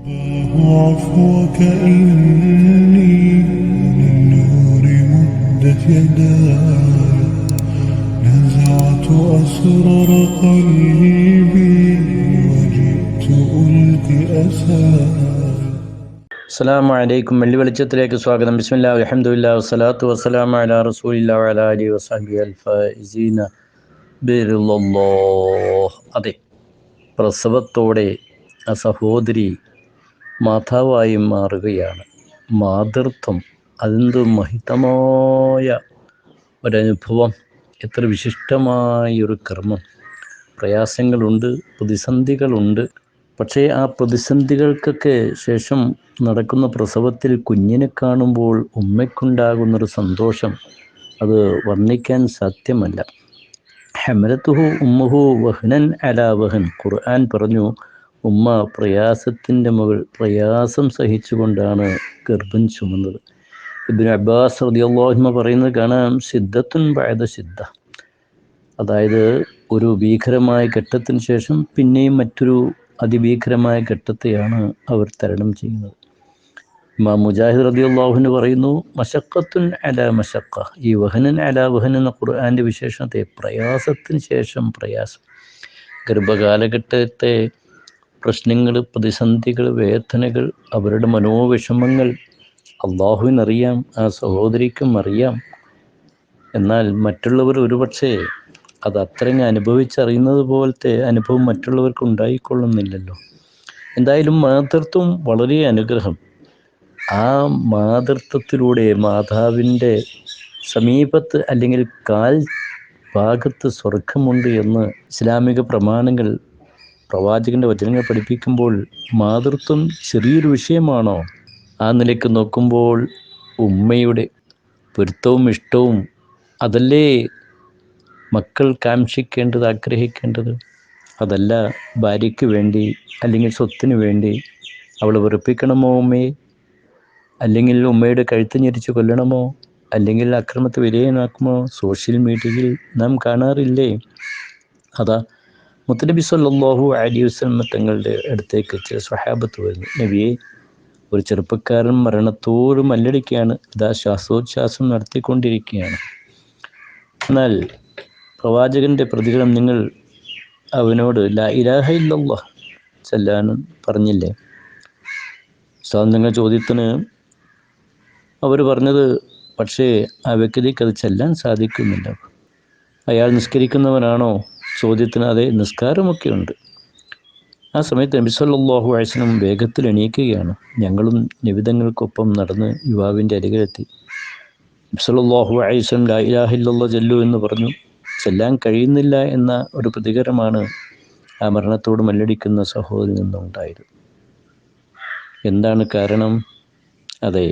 عفوك إني للنور مدت يداي نزعت أسرار قلبي وجئت ألقي أساي. അസ്സലാമു അലൈക്കും. വെള്ളി വെളിച്ചത്തിലേക്ക് സ്വാഗതം. ബിസ്മില്ലാഹി അൽഹംദുലില്ലാഹി വസ്സലാത്തു വസ്സലാമു അലാ റസൂലില്ലാഹി വഅലാ ആലിഹി വസഹ്ബിഹി അൽ ഫായിസീന ബിറിളല്ലാഹ്. അതെ, പ്രസവത്തോടെ ആ സഹോദരി മാതാവായി മാറുകയാണ്. മാതൃത്വം അതെന്ത് മഹിതമായ ഒരനുഭവം, എത്ര വിശിഷ്ടമായൊരു കർമ്മം. പ്രയാസങ്ങളുണ്ട്, പ്രതിസന്ധികളുണ്ട്. പക്ഷേ ആ പ്രതിസന്ധികൾക്കൊക്കെ ശേഷം നടക്കുന്ന പ്രസവത്തിൽ കുഞ്ഞിനെ കാണുമ്പോൾ ഉമ്മയ്ക്കുണ്ടാകുന്നൊരു സന്തോഷം അത് വർണ്ണിക്കാൻ സാധ്യമല്ല. ഹമലത്തുഹു ഉമ്മുഹു വഹ്നൻ അലാ വഹൻ. ഖുർആൻ പറഞ്ഞു, ഉമ്മ പ്രയാസത്തിൻ്റെ മുകൾ പ്രയാസം സഹിച്ചുകൊണ്ടാണ് ഗർഭം ചുമന്നത്. ഇബ്നു അബ്ബാസ് റളിയല്ലാഹു അൻഹു പറയുന്നത് കാണാം, സിദ്ദത്തുൻ ബഅദ സിദ്ദ. അതായത് ഒരു ഭീകരമായ ഘട്ടത്തിന് ശേഷം പിന്നെയും മറ്റൊരു അതിഭീകരമായ ഘട്ടത്തെയാണ് അവർ തരണം ചെയ്യുന്നത്. ഇമാം മുജാഹിദ് റളിയല്ലാഹു അൻഹു പറയുന്നു, മശഖത്തുൻ അലാ മശഖ. ഈ വഹനൻ അലാ വഹൻ എന്ന ഖുർആൻ്റെ വിശേഷണത്തെ പ്രയാസത്തിന് ശേഷം പ്രയാസം. ഗർഭകാലഘട്ടത്തെ പ്രശ്നങ്ങൾ, പ്രതിസന്ധികൾ, വേദനകൾ, അവരുടെ മനോവിഷമങ്ങൾ അള്ളാഹുവിനറിയാം, ആ സഹോദരിക്കും അറിയാം. എന്നാൽ മറ്റുള്ളവർ ഒരുപക്ഷെ അത് അത്രയും അനുഭവിച്ചറിയുന്നത് പോലത്തെ അനുഭവം മറ്റുള്ളവർക്ക് ഉണ്ടായിക്കൊള്ളുന്നില്ലല്ലോ. എന്തായാലും മാതൃത്വം വളരെ അനുഗ്രഹം. ആ മാതൃത്വത്തിലൂടെ മാതാവിൻ്റെ സമീപത്ത് അല്ലെങ്കിൽ കാൽ ഭാഗത്ത് സ്വർഗമുണ്ട് എന്ന് ഇസ്ലാമിക പ്രമാണങ്ങൾ, പ്രവാചകൻ്റെ വചനങ്ങൾ പഠിപ്പിക്കുമ്പോൾ മാതൃത്വം ചെറിയൊരു വിഷയമാണോ? ആ നിലയ്ക്ക് നോക്കുമ്പോൾ ഉമ്മയുടെ പൊരുത്തവും ഇഷ്ടവും അതല്ലേ മക്കൾ കാക്ഷിക്കേണ്ടത്, ആഗ്രഹിക്കേണ്ടത്. അതല്ല ഭാര്യയ്ക്ക് വേണ്ടി അല്ലെങ്കിൽ സ്വത്തിന് വേണ്ടി അവൾ വെറുപ്പിക്കണമോ ഉമ്മയെ, അല്ലെങ്കിൽ ഉമ്മയുടെ കഴുത്ത് ഞെരിച്ച് കൊല്ലണമോ, അല്ലെങ്കിൽ അക്രമത്തെ വിധേയനാക്കുമോ? സോഷ്യൽ മീഡിയയിൽ നാം കാണാറില്ലേ? അതാ മുത്തനബി സല്ലല്ലാഹു അലൈഹി വസല്ലം തങ്ങളുടെ അടുത്തേക്ക് ചില സ്വഹാബത്ത് വരുന്നു. നബിയെ, ഒരു ചെറുപ്പക്കാരൻ മരണത്തോട് മല്ലടിക്കുകയാണ്, ഇതാ ശ്വാസോച്ഛ്വാസം നടത്തിക്കൊണ്ടിരിക്കുകയാണ്. എന്നാൽ പ്രവാചകൻ്റെ പ്രതികരണം, നിങ്ങൾ അവനോട് ലാ ഇലാഹ ഇല്ലല്ലാഹ് ചൊല്ലാനും പറഞ്ഞില്ലേ? സ്വാതന്ത്ര്യ ചോദ്യത്തിന് അവർ പറഞ്ഞത്, പക്ഷേ ആ വ്യക്തിക്ക് അത് ചെല്ലാൻ സാധിക്കുന്നില്ല. അയാൾ നിസ്കരിക്കുന്നവനാണോ? ചോദ്യത്തിന് അതെ, നിസ്കാരമൊക്കെ ഉണ്ട്. ആ സമയത്ത് നബി സല്ലല്ലാഹു അലൈഹി വസല്ലം വേഗത്തിൽ എണീക്കുകയാണ്. ഞങ്ങളും നിബിതങ്ങൾക്കൊപ്പം നടന്ന് യുവാവിൻ്റെ അരികിലെത്തി. നബി സല്ലല്ലാഹു അലൈഹി വസല്ലം ലാ ഇലാഹ ഇല്ലല്ലാഹ് ചൊല്ലൂ എന്ന് പറഞ്ഞു. ചെല്ലാൻ കഴിയുന്നില്ല എന്ന ഒരു പ്രതികരണമാണ് ആ മരണത്തോട് മല്ലടിക്കുന്ന സഹോദരിൽ നിന്നുണ്ടായത്. എന്താണ് കാരണം? അതെ,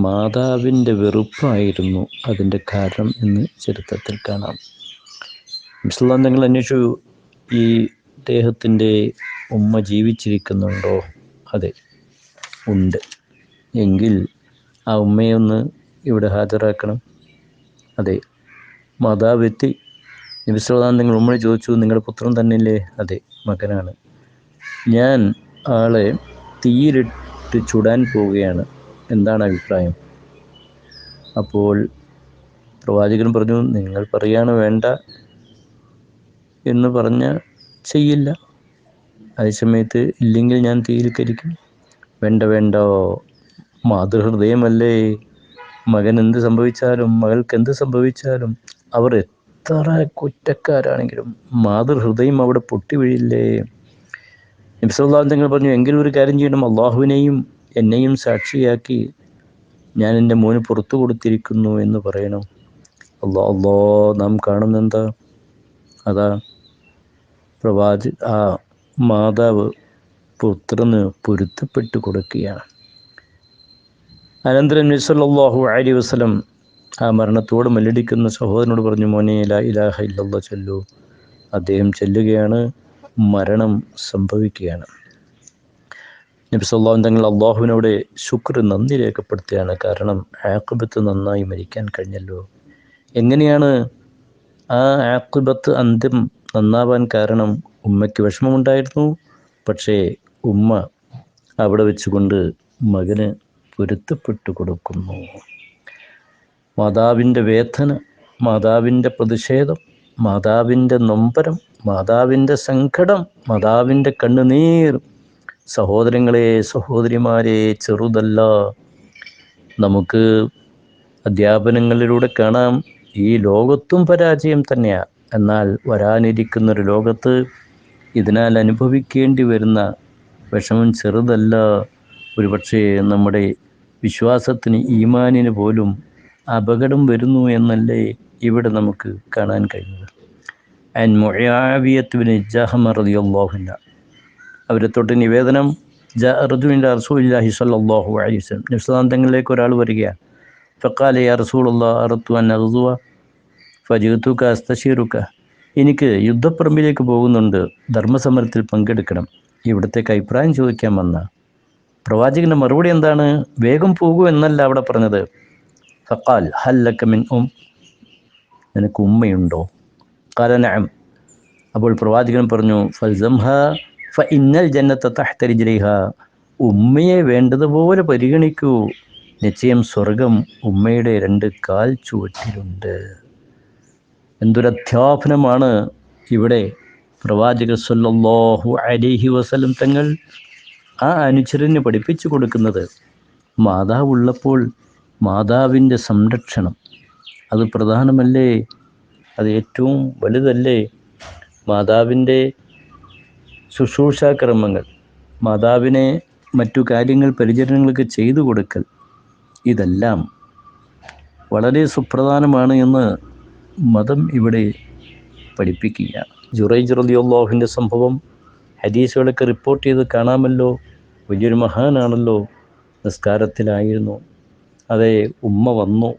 മാതാവിൻ്റെ വെറുപ്പായിരുന്നു അതിൻ്റെ കാരണം എന്ന് ചരിത്രത്തിൽ കാണാം. മുസ്ലിം നിങ്ങൾ അന്വേഷിച്ചു, ഈ അദ്ദേഹത്തിൻ്റെ ഉമ്മ ജീവിച്ചിരിക്കുന്നുണ്ടോ? അതെ, ഉണ്ട്. എങ്കിൽ ആ ഉമ്മയൊന്ന് ഇവിടെ ഹാജരാക്കണം. അതെ, മാതാവ് എത്തി. നബി സല്ലല്ലാഹു നിങ്ങൾ ഉമ്മ ചോദിച്ചു, നിങ്ങളുടെ പുത്രൻ തന്നെയല്ലേ? അതെ, മകനാണ്. ഞാൻ ആളെ തീയിലിട്ട് ചുടാൻ പോവുകയാണ്, എന്താണ് അഭിപ്രായം? അപ്പോൾ പ്രവാചകൻ പറഞ്ഞു, നിങ്ങൾ പറയാണ് വേണ്ട എന്ന് പറഞ്ഞാൽ ചെയ്യില്ല. അതേസമയത്ത് ഇല്ലെങ്കിൽ ഞാൻ തീയിൽ കരിക്കും. വേണ്ട വേണ്ട, മാതൃഹൃദയമല്ലേ. മകൻ എന്ത് സംഭവിച്ചാലും മകൾക്ക് എന്ത് സംഭവിച്ചാലും അവർ എത്ര കുറ്റക്കാരാണെങ്കിലും മാതൃഹൃദയം അവിടെ പൊട്ടി വീഴില്ലേ? നബി സല്ലല്ലാഹു അലൈഹി വസല്ലം പറഞ്ഞു, എങ്കിലും ഒരു കാര്യം ചെയ്യണം, അള്ളാഹുവിനെയും എന്നെയും സാക്ഷിയാക്കി ഞാൻ എൻ്റെ മോന് പുറത്തു കൊടുത്തിരിക്കുന്നു എന്ന് പറയണം. അള്ളാ നാം കാണുന്നെന്താ? അതാ ആ മാതാവ് പുത്രന് പൊരുത്തപ്പെട്ടു കൊടുക്കുകയാണ്. അനന്തരം നബി സല്ലല്ലാഹു അലൈഹി വസല്ലം ആ മരണത്തോട് മല്ലടിക്കുന്ന സഹോദരനോട് പറഞ്ഞു, മോനെ ലാ ഇലാഹ ഇല്ലല്ലാഹ് ചൊല്ലൂ. അദ്ദേഹം ചെല്ലുകയാണ്, മരണം സംഭവിക്കുകയാണ്. നബി സല്ലല്ലാഹു അലൈഹി വസല്ലം തങ്ങൾ അള്ളാഹുവിനോട് ശുക്ർ, നന്ദി രേഖപ്പെടുത്തുകയാണ്. കാരണം ആഖിബത്ത് നന്നായി മരിക്കാൻ കഴിഞ്ഞല്ലോ. എങ്ങനെയാണ് ആ ആഖിബത്ത്, അന്ത്യം നന്നാവാൻ കാരണം? ഉമ്മയ്ക്ക് വിഷമമുണ്ടായിരുന്നു, പക്ഷേ ഉമ്മ അവിടെ വെച്ചുകൊണ്ട് മകന് പൊരുത്തപ്പെട്ടു കൊടുക്കുന്നു. മാതാവിൻ്റെ വേദന, മാതാവിൻ്റെ പ്രതിഷേധം, മാതാവിൻ്റെ നൊമ്പരം, മാതാവിൻ്റെ സങ്കടം, മാതാവിൻ്റെ കണ്ണുനീർ, സഹോദരങ്ങളെ സഹോദരിമാരെ, ചെറുതല്ല. നമുക്ക് അധ്യാപനങ്ങളിലൂടെ കാണാം, ഈ ലോകത്തും പരാജയം തന്നെയാണ്. എന്നാൽ വരാനിരിക്കുന്നൊരു ലോകത്ത് ഇതിനാൽ അനുഭവിക്കേണ്ടി വരുന്ന വിഷമം ചെറുതല്ല. ഒരുപക്ഷേ നമ്മുടെ വിശ്വാസത്തിന്, ഈമാനിന് പോലും അപകടം വരുന്നു എന്നല്ലേ ഇവിടെ നമുക്ക് കാണാൻ കഴിയുന്നത്. അൻ മുആവിയത്ത് ബിൻ ജഹ്മ റളിയല്ലാഹു അൻഹു അവരെ തൊട്ട് നിവേദനം, ജാഅ റജുലുൻ റസൂലുള്ളാഹി സ്വല്ലല്ലാഹു അലൈഹി വസല്ലം, നബി സല്ലല്ലാഹു അലൈഹി വസല്ലം ഒരാൾ വരികയാണ്. ഫഖാല യാ റസൂലല്ലാഹ് അറദ്തു അൻ അഗ്സുവ ഫജിഅതുക അസ്തശീറുക, എനിക്ക് യുദ്ധപ്പറമ്പിലേക്ക് പോകുന്നുണ്ട്, ധർമ്മസമരത്തിൽ പങ്കെടുക്കണം, ഇവിടത്തേക്ക് അഭിപ്രായം ചോദിക്കാൻ വന്ന. പ്രവാചകൻ്റെ മറുപടി എന്താണ്? വേഗം പോകൂ എന്നല്ല അവിടെ പറഞ്ഞത്. ഫഖാൽ ഹൽ ലക മിൻ നിനക്ക് ഉമ്മയുണ്ടോ? ഖാല നഅം. അപ്പോൾ പ്രവാചകൻ പറഞ്ഞു, ഫൽസംഹ ഫഇന്നൽ ജന്നത തഹ്ത റിജ്ലിഹാ, ഉമ്മയെ വേണ്ടതുപോലെ പരിഗണിക്കൂ, നിശ്ചയം സ്വർഗം ഉമ്മയുടെ 2 കാൽ ചുവട്ടിലുണ്ട്. എന്തൊരധ്യാപനമാണ് ഇവിടെ പ്രവാചകർ സ്വല്ലല്ലാഹു അലൈഹി വസല്ലം തങ്ങൾ ആ അനുചരന് പഠിപ്പിച്ചു കൊടുക്കുന്നത്. മാതാവുള്ളപ്പോൾ മാതാവിൻ്റെ സംരക്ഷണം അത് പ്രധാനമല്ലേ? അത് ഏറ്റവും വലുതല്ലേ? മാതാവിൻ്റെ ശുശ്രൂഷാക്രമങ്ങൾ, മാതാവിനെ മറ്റു കാര്യങ്ങൾ, പരിചരണങ്ങൾക്ക് ചെയ്തു കൊടുക്കൽ, ഇതെല്ലാം വളരെ സുപ്രധാനമാണ് എന്ന് മതം ഇവിടെ പഠിപ്പിക്കുകയാണ്. ജുറൈജ് റളിയല്ലാഹുവിൻ്റെ സംഭവം ഹദീസുകളൊക്കെ റിപ്പോർട്ട് ചെയ്ത് കാണാമല്ലോ. വലിയൊരു മഹാനാണല്ലോ. നിസ്കാരത്തിലായിരുന്നു. അതെ, ഉമ്മ വന്നു,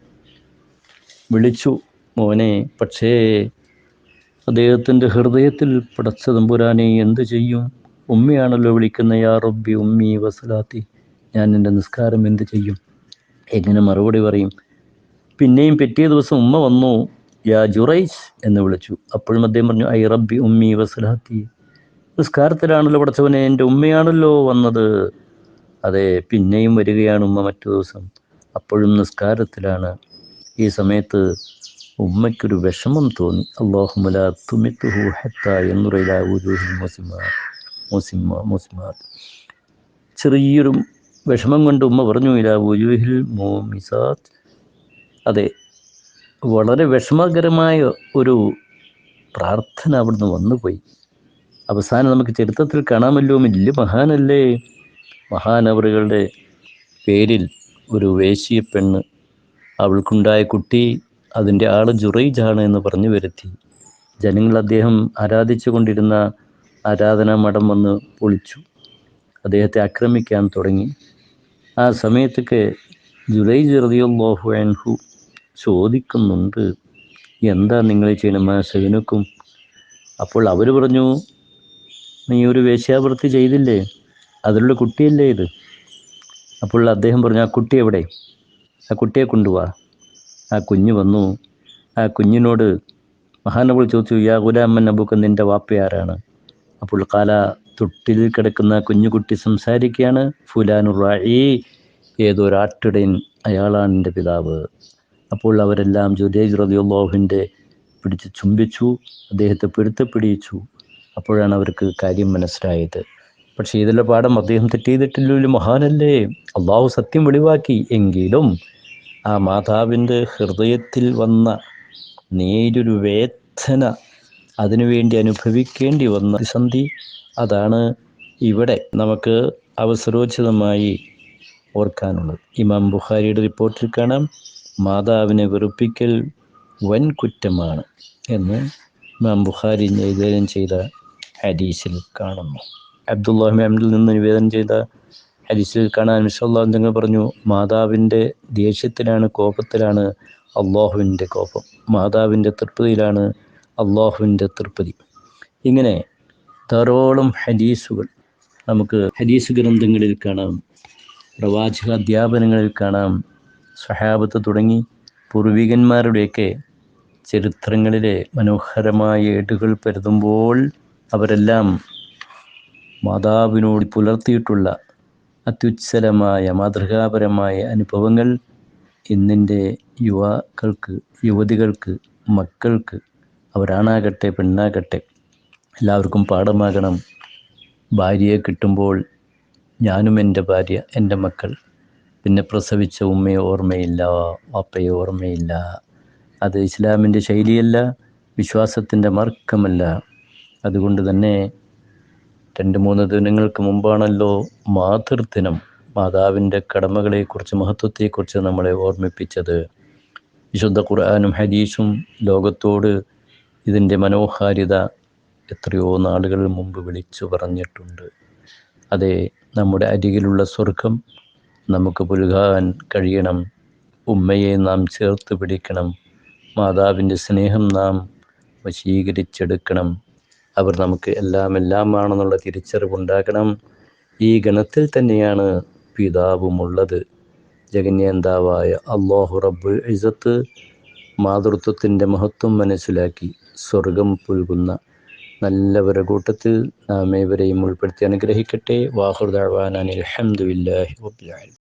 വിളിച്ചു, മോനെ. പക്ഷേ അദ്ദേഹത്തിൻ്റെ ഹൃദയത്തിൽ, പടച്ച തമ്പുരാനെ എന്ത് ചെയ്യും? ഉമ്മയാണല്ലോ വിളിക്കുന്ന, യാ റബ്ബി ഉമ്മി വസലാത്തി, ഞാൻ എൻ്റെ നിസ്കാരം എന്ത് ചെയ്യും? എങ്ങനെ മറുപടി പറയും? പിന്നെയും പിറ്റേ ദിവസം ഉമ്മ വന്നു, യാ ജുറൈജ് എന്ന് വിളിച്ചു. അപ്പോഴും അദ്ദേഹം പറഞ്ഞു, ഐ റബ്ബി ഉമ്മി വസലാത്തി, നിസ്കാരത്തിലാണല്ലോ പടച്ചവനെ, എൻ്റെ ഉമ്മയാണല്ലോ വന്നത്. അതെ, പിന്നെയും വരികയാണ് ഉമ്മ മറ്റു ദിവസം, അപ്പോഴും നിസ്കാരത്തിലാണ്. ഈ സമയത്ത് ഉമ്മയ്ക്കൊരു വിഷമം തോന്നി. അല്ലാഹുമ്മ ലാ തുമിത്തുഹു ഹത്താ യൻദുറ ഇലാ വുജൂഹിൽ മുസ്ലിമാത്ത്. ചെറിയൊരു വിഷമം കൊണ്ട് ഉമ്മ പറഞ്ഞു, ഇലാ വുജൂഹിൽ മുമിസാത്ത്. അതെ, വളരെ വിഷമകരമായ ഒരു പ്രാർത്ഥന അവിടുന്ന് വന്നുപോയി. അവസാനം നമുക്ക് ചരിത്രത്തിൽ കാണാമല്ലോ, വലിയ മഹാനല്ലേ, മഹാനവറുകളുടെ പേരിൽ ഒരു വേശ്യ പെണ്ണ്, അവൾക്കുണ്ടായ കുട്ടി അതിൻ്റെ ആൾ ജുറൈജാണ് എന്ന് പറഞ്ഞു വരുത്തി. ജനങ്ങൾ അദ്ദേഹം ആരാധിച്ചു കൊണ്ടിരുന്ന ആരാധനാ മഠം വന്ന് പൊളിച്ചു, അദ്ദേഹത്തെ ആക്രമിക്കാൻ തുടങ്ങി. ആ സമയത്തൊക്കെ ജുറൈജ് റളിയല്ലാഹു അൻഹു ചോദിക്കുന്നുണ്ട്, എന്താ നിങ്ങൾ ചെയ്യണം സഹനുക്കും? അപ്പോൾ അവർ പറഞ്ഞു, നീ ഒരു വേശ്യാവൃത്തി ചെയ്തില്ലേ, അതിലുള്ള കുട്ടിയല്ലേ ഇത്? അപ്പോൾ അദ്ദേഹം പറഞ്ഞു, ആ കുട്ടി എവിടെ? ആ കുട്ടിയെ കൊണ്ടുപോവാ. ആ കുഞ്ഞ് വന്നു. ആ കുഞ്ഞിനോട് മഹാനവൾ ചോദിച്ചു, യാ ഗുലാമൻ അബൂക, നിൻ്റെ വാപ്പയാരാണ്? അപ്പോൾ കാല, തൊട്ടിലിൽ കിടക്കുന്ന കുഞ്ഞുകുട്ടി സംസാരിക്കുകയാണ്, ഫുലാനു റായി, ഏതൊരാട്ടിടയൻ, അയാളാണ് എൻ്റെ പിതാവ്. അപ്പോൾ അവരെല്ലാം ജുറൈജ് റളിയല്ലാഹുവിൻ്റെ പിടിച്ച് ചുംബിച്ചു, അദ്ദേഹത്തെ പൊരുത്തപ്പെടിയിച്ചു. അപ്പോഴാണ് അവർക്ക് കാര്യം മനസ്സിലായത്. പക്ഷേ ഇതിലെ പാഠം, അദ്ദേഹം തെറ്റെയ്തിട്ടില്ലല്ലോ, മഹാനല്ലേ, അള്ളാഹു സത്യം വെളിവാക്കി. എങ്കിലും ആ മാതാവിൻ്റെ ഹൃദയത്തിൽ വന്ന നേരൊരു വേദന, അതിനുവേണ്ടി അനുഭവിക്കേണ്ടി വന്ന പ്രതിസന്ധി, അതാണ് ഇവിടെ നമുക്ക് അവസരോചിതമായി ഓർക്കാനുള്ളത്. ഇമാം ബുഖാരിയുടെ റിപ്പോർട്ടിൽ കാണാം, മാതാവിനെ വെറുപ്പിക്കൽ വൻ കുറ്റമാണ് എന്ന് ഇമാം ബുഖാരി നിവേദനം ചെയ്ത ഹദീസിൽ കാണുന്നു. അബ്ദുല്ലാഹി ഇബ്നു അംറിൽ നിന്ന് നിവേദനം ചെയ്ത ഹദീസിൽ കാണാൻ ഇൻഷാല്ലാഹ് നിങ്ങൾ പറഞ്ഞു, മാതാവിൻ്റെ ദേഷ്യത്തിലാണ്, കോപത്തിലാണ് അള്ളാഹുവിൻ്റെ കോപം, മാതാവിൻ്റെ തൃപ്തിയിലാണ് അള്ളാഹുവിൻ്റെ തൃപ്തി. ഇങ്ങനെ ധാരാളം ഹദീസുകൾ നമുക്ക് ഹദീസ് ഗ്രന്ഥങ്ങളിൽ കാണാം, പ്രവാചക അധ്യാപനങ്ങളിൽ കാണാം. സ്വഹാബത്ത് തുടങ്ങി പൂർവികന്മാരുടെയൊക്കെ ചരിത്രങ്ങളിലെ മനോഹരമായ ഏടുകൾ പരതുമ്പോൾ അവരെല്ലാം മാതാവിനോട് പുലർത്തിയിട്ടുള്ള അത്യുജ്വലമായ മാതൃകാപരമായ അനുഭവങ്ങൾ ഇന്നിൻ്റെ യുവാക്കൾക്ക്, യുവതികൾക്ക്, മക്കൾക്ക്, അവരാണാകട്ടെ പെണ്ണാകട്ടെ എല്ലാവർക്കും പാഠമാകണം. ഭാര്യയെ കിട്ടുമ്പോൾ ഞാനും എൻ്റെ ഭാര്യ, എൻ്റെ മക്കൾ, പിന്നെ പ്രസവിച്ച ഉമ്മയെ ഓർമ്മയില്ല, വാപ്പയെ ഓർമ്മയില്ല. അത് ഇസ്ലാമിൻ്റെ ശൈലിയല്ല, വിശ്വാസത്തിൻ്റെ മാർഗമല്ല. അതുകൊണ്ട് തന്നെ 2-3 ദിനങ്ങൾക്ക് മുമ്പാണല്ലോ മാതൃദിനം. മാതാവിൻ്റെ കടമകളെക്കുറിച്ച്, മഹത്വത്തെക്കുറിച്ച് നമ്മളെ ഓർമ്മിപ്പിച്ചത്. വിശുദ്ധ ഖുർആനും ഹദീസും ലോകത്തോട് ഇതിൻ്റെ മനോഹാരിത എത്രയോ നാളുകൾ മുമ്പ് വിളിച്ചു പറഞ്ഞിട്ടുണ്ട്. അതെ, നമ്മുടെ അരികിലുള്ള സ്വർഗം നമുക്ക് പുൽകാൻ കഴിയണം. ഉമ്മയെ നാം ചേർത്ത് പിടിക്കണം. മാതാവിൻ്റെ സ്നേഹം നാം വശീകരിച്ചെടുക്കണം. അവർ നമുക്ക് എല്ലാമാണെന്നുള്ള തിരിച്ചറിവുണ്ടാകണം. ഈ ഗണത്തിൽ തന്നെയാണ് പിതാവുമുള്ളത്. ജഗന്യന്താവായ അല്ലാഹു റബ്ബുൽ ഇസ്സത്ത് മാതൃത്വത്തിൻ്റെ മഹത്വം മനസ്സിലാക്കി സ്വർഗം പുൽകുന്ന നല്ലവരുടെ കൂട്ടത്തിൽ നാം ഏവരെയും ഉൾപ്പെടുത്തി അനുഗ്രഹിക്കട്ടെ. വാഖിറു ദഅ്വാനാ അൽഹംദുലില്ലാഹി റബ്ബിൽ ആലമീൻ.